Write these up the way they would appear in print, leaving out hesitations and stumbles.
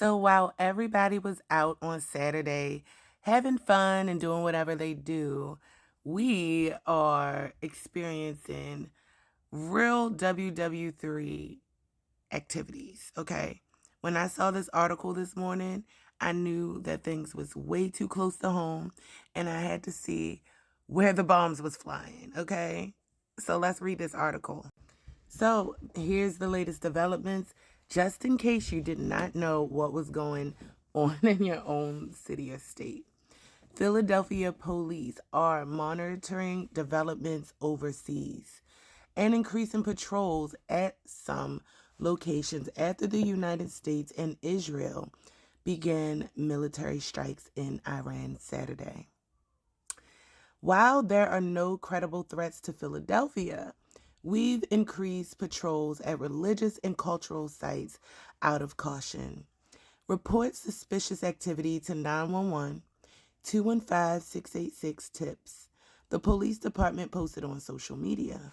So while everybody was out on Saturday having fun and doing whatever they do, we are experiencing real WW3 activities, okay? When I saw this article this morning, I knew that things was way too close to home and I had to see where the bombs was flying, okay? So let's read this article. So here's the latest developments, just in case you did not know what was going on in your own city or state. Philadelphia police are monitoring developments overseas and increasing patrols at some locations after the United States and Israel began military strikes in Iran Saturday. While there are no credible threats to Philadelphia, we've increased patrols at religious and cultural sites out of caution. Report suspicious activity to 911, 215-686-TIPS. The police department posted on social media.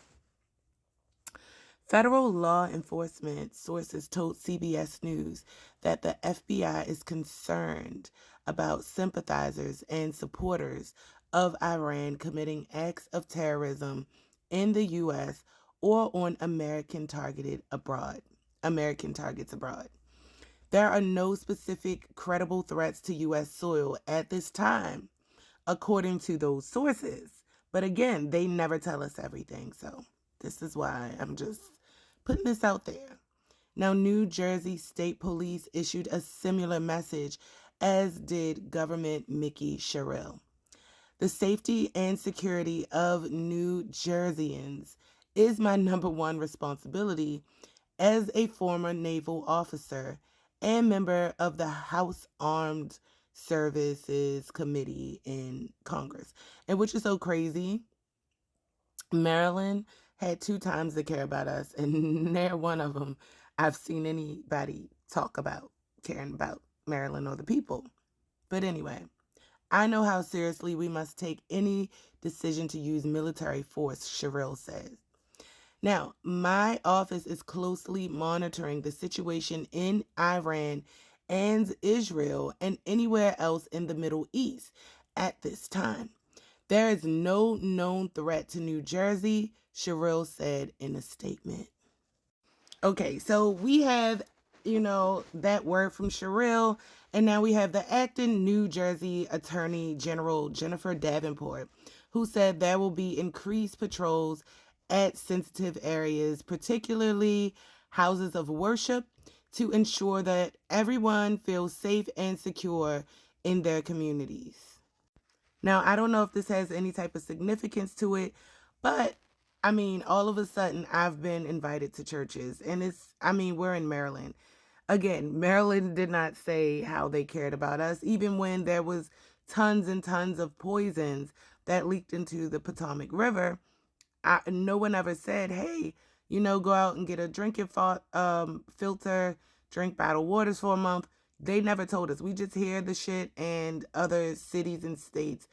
Federal law enforcement sources told CBS News that the FBI is concerned about sympathizers and supporters of Iran committing acts of terrorism in the U.S. or on American targets abroad. There are no specific credible threats to U.S. soil at this time, according to those sources. But again, they never tell us everything, so this is why I'm just putting this out there. Now, New Jersey State Police issued a similar message, as did Governor Mikie Sherrill. The safety and security of New Jerseyans is my number one responsibility as a former naval officer and member of the House Armed Services Committee in Congress. And which is so crazy, Maryland had two times to care about us, and never one of them I've seen anybody talk about caring about Maryland or the people. But anyway, I know how seriously we must take any decision to use military force, Sherrill says. Now, my office is closely monitoring the situation in Iran and Israel and anywhere else in the Middle East at this time. There is no known threat to New Jersey, Sherrill said in a statement. Okay, so we have, that word from Sherrill, and now we have the acting New Jersey Attorney General Jennifer Davenport, who said there will be increased patrols at sensitive areas, particularly houses of worship, to ensure that everyone feels safe and secure in their communities. Now, I don't know if this has any type of significance to it, but all of a sudden I've been invited to churches, and we're in Maryland. Again, Maryland did not say how they cared about us, even when there was tons and tons of poisons that leaked into the Potomac River. No one ever said, hey, go out and get a drinking filter, drink bottled waters for a month. They never told us. We just hear the shit and other cities and states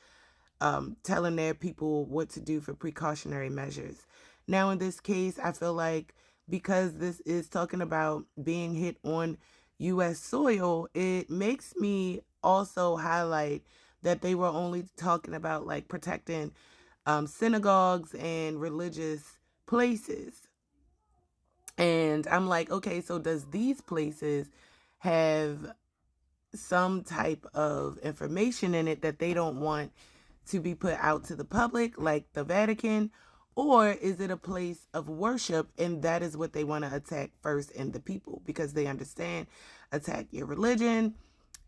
telling their people what to do for precautionary measures. Now, in this case, I feel like because this is talking about being hit on U.S. soil, it makes me also highlight that they were only talking about like protecting synagogues and religious places. And I'm like, okay, so does these places have some type of information in it that they don't want to be put out to the public, like the Vatican? Or is it a place of worship and that is what they want to attack first in the people? Because they understand attack your religion,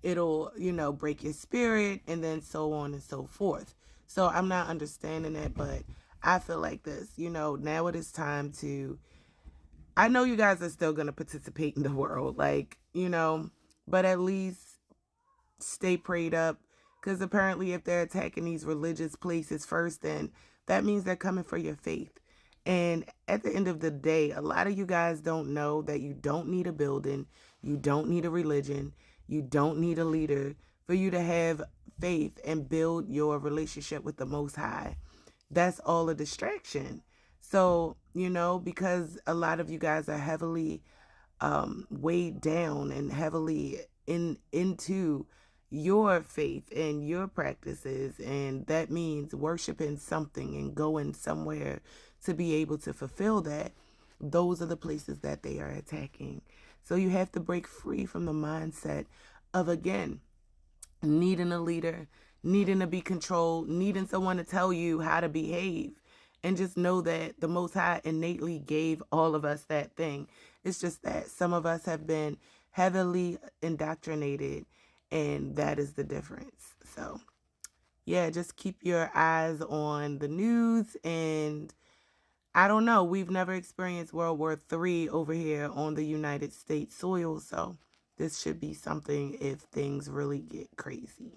it'll, break your spirit, and then so on and so forth. So I'm not understanding that, but I feel like this, now it is time to, I know you guys are still going to participate in the world, but at least stay prayed up, because apparently if they're attacking these religious places first, then that means they're coming for your faith. And at the end of the day, a lot of you guys don't know that you don't need a building, you don't need a religion, you don't need a leader for you to have faith and build your relationship with the Most High. That's all a distraction. So, because a lot of you guys are heavily weighed down and heavily into your faith and your practices, and that means worshiping something and going somewhere to be able to fulfill that, those are the places that they are attacking. So you have to break free from the mindset of, again, needing a leader, needing to be controlled, needing someone to tell you how to behave. And just know that the Most High innately gave all of us that thing. It's just that some of us have been heavily indoctrinated, and that is the difference. So, yeah, just keep your eyes on the news. And I don't know, we've never experienced World War III over here on the United States soil. So, this should be something if things really get crazy.